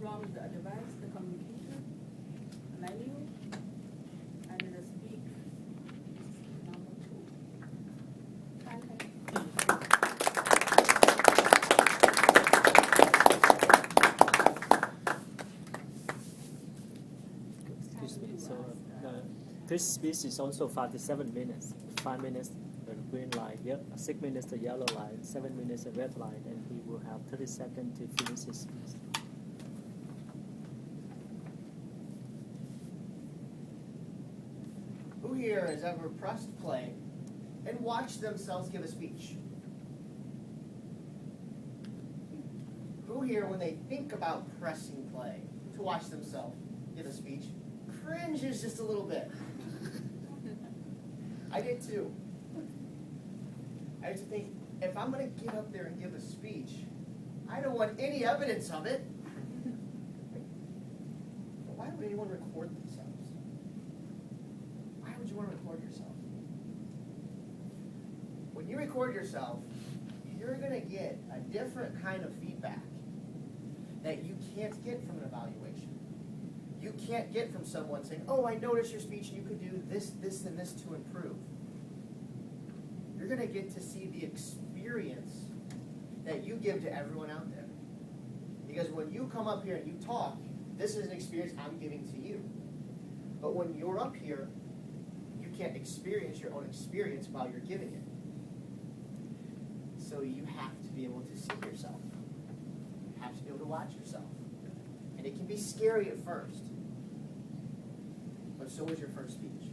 from the device, the communicator, menu, and the speak. Number 2. So this speech is also 57 minutes. 5 minutes the green line, 6 minutes the yellow line, 7 minutes the red line, and he will have 30 seconds to finish his speech. Who here has ever pressed play and watched themselves give a speech? Who here, when they think about pressing play to watch themselves give a speech, cringes just a little bit? I did too. I used to think, if I'm going to get up there and give a speech, I don't want any evidence of it. But why would anyone record themselves? Why would you want to record yourself? When you record yourself, you're going to get a different kind of feedback that you can't get from an evaluation. You can't get from someone saying, oh, I noticed your speech and you could do this, this, and this to improve. You're going to get to see the experience that you give to everyone out there. Because when you come up here and you talk, this is an experience I'm giving to you. But when you're up here, you can't experience your own experience while you're giving it. So you have to be able to see yourself. You have to be able to watch yourself. And it can be scary at first. But so is your first speech.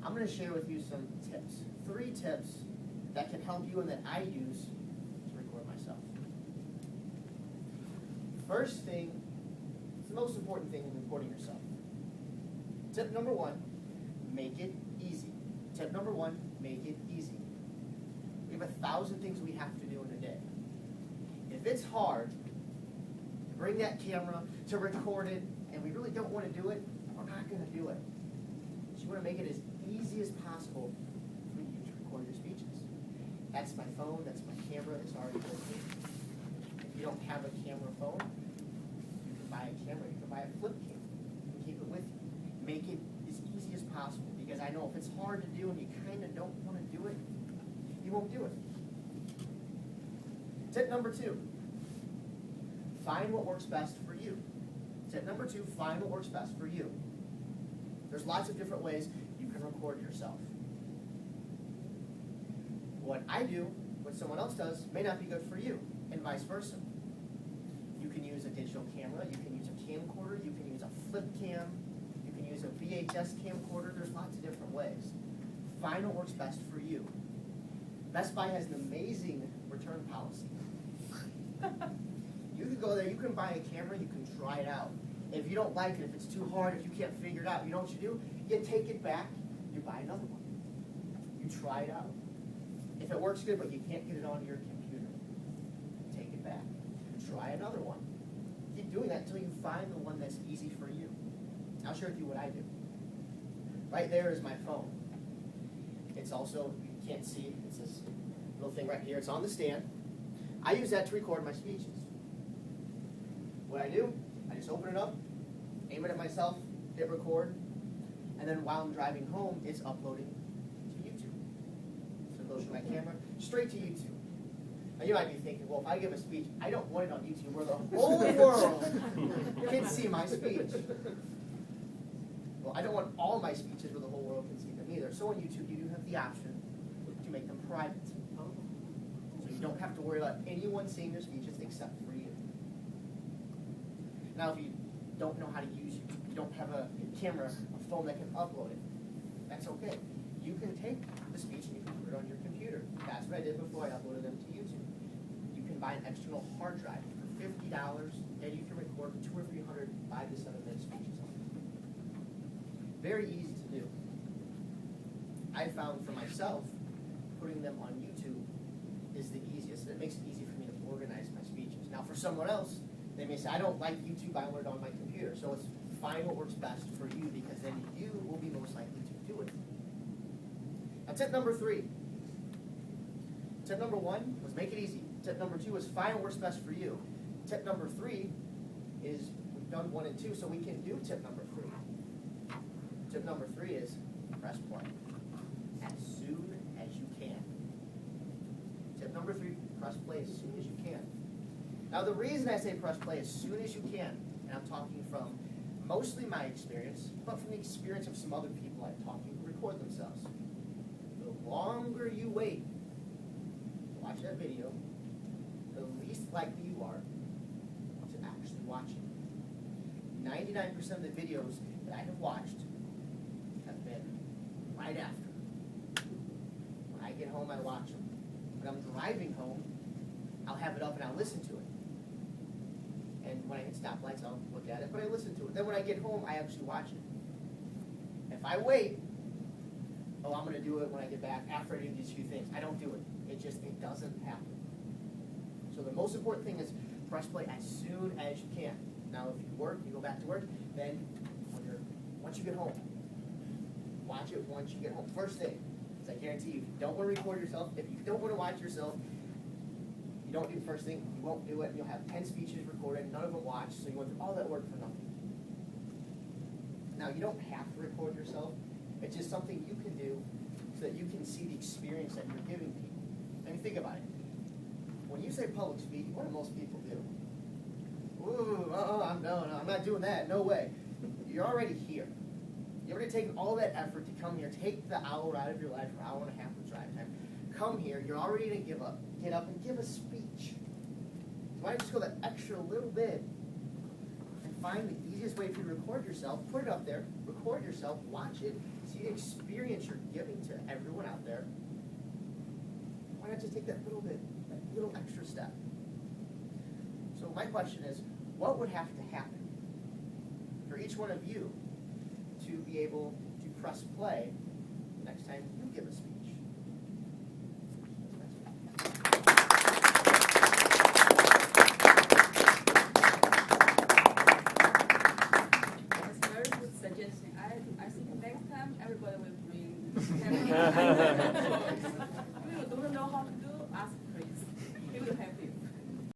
I'm going to share with you some tips. 3 tips that can help you and that I use to record myself. First thing, it's the most important thing in recording yourself. Tip number 1, make it easy. Tip number 1, make it easy. We have 1,000 things we have to do in a day. If it's hard to bring that camera, to record it, and we really don't want to do it, we're not going to do it. So you want to make it as easy as possible for you to record your speeches. That's my phone, that's my camera, it's already working. If you don't have a camera phone, you can buy a camera, you can buy a flip cam, you can keep it with you. Make it as easy as possible, because I know if it's hard to do and you kind of don't want to do it, you won't do it. Tip number 2, find what works best for you. Tip number 2, find what works best for you. There's lots of different ways you can record yourself. What I do, what someone else does, may not be good for you, and vice versa. You can use a digital camera, you can use a camcorder, you can use a flip cam, you can use a VHS camcorder. There's lots of different ways. Find what works best for you. Best Buy has an amazing return policy. You can go there, you can buy a camera, you can try it out. If you don't like it, if it's too hard, if you can't figure it out, you know what you do? You take it back, you buy another one. You try it out. If it works good, but you can't get it onto your computer, take it back. Try another one. Keep doing that until you find the one that's easy for you. I'll share with you what I do. Right there is my phone. It's also, you can't see it, it's this little thing right here. It's on the stand. I use that to record my speeches. What I do, I just open it up, aim it at myself, hit record, and then while I'm driving home, it's uploading to YouTube. So it goes from my camera straight to YouTube. Now you might be thinking, well, if I give a speech, I don't want it on YouTube where the whole world can see my speech. Well, I don't want all my speeches where the whole world can see them either. So on YouTube, you do have the option to make them private. So you don't have to worry about anyone seeing your speeches except for you. Now, if you don't know how to use YouTube, you don't have a camera, a phone that can upload it, that's okay. You can take the speech and you can put it on your computer. That's what I did before I uploaded them to YouTube. You can buy an external hard drive for $50, and you can record 200 or 300 5 to 7 minute speeches on it. Very easy to do. I found for myself, putting them on YouTube is the easiest. It makes it easy for me to organize my speeches. Now, for someone else, they may say, I don't like YouTube, I want it on my computer. So let's find what works best for you, because then you will be most likely to do it. Now, tip number 3. Tip number 1 was make it easy. Tip number 2 was find what works best for you. Tip number 3 is we've done 1 and 2, so we can do tip number 3. Tip number 3 is press play as soon as you can. Tip number 3, press play as soon as you can. Now the reason I say press play as soon as you can, and I'm talking from mostly my experience, but from the experience of some other people I've talked to who record themselves. The longer you wait to watch that video, the least likely you are to actually watch it. 99% of the videos that I have watched have been right after. When I get home, I watch them. When I'm driving home, I'll have it up and I'll listen to it. And when I hit stoplights, I'll look at it, but I listen to it. Then when I get home, I actually watch it. If I wait, oh, I'm going to do it when I get back after I do these few things. I don't do it. It doesn't happen. So the most important thing is press play as soon as you can. Now, if you work, you go back to work, then once you get home, watch it once you get home. First thing, because I guarantee you, if you don't want to record yourself, if you don't want to watch yourself, you don't do the first thing, you won't do it, and you'll have 10 speeches recorded, none of them watched, so you went through all that work for nothing. Now, you don't have to record yourself. It's just something you can do so that you can see the experience that you're giving people. I mean, think about it. When you say public speaking, what do most people do? Ooh, I'm not doing that. No way. You're already here. You've already taken all that effort to come here, take the hour out of your life, or hour and a half of drive time. Come here. You're already going to get up and give a speech. So why don't you just go that extra little bit and find the easiest way for you to record yourself, put it up there, record yourself, watch it, see the experience you're giving to everyone out there. Why not just take that little bit, that little extra step? So my question is, what would have to happen for each one of you to be able to press play next time you give a speech? That's a very good suggestion. I think next time everybody will bring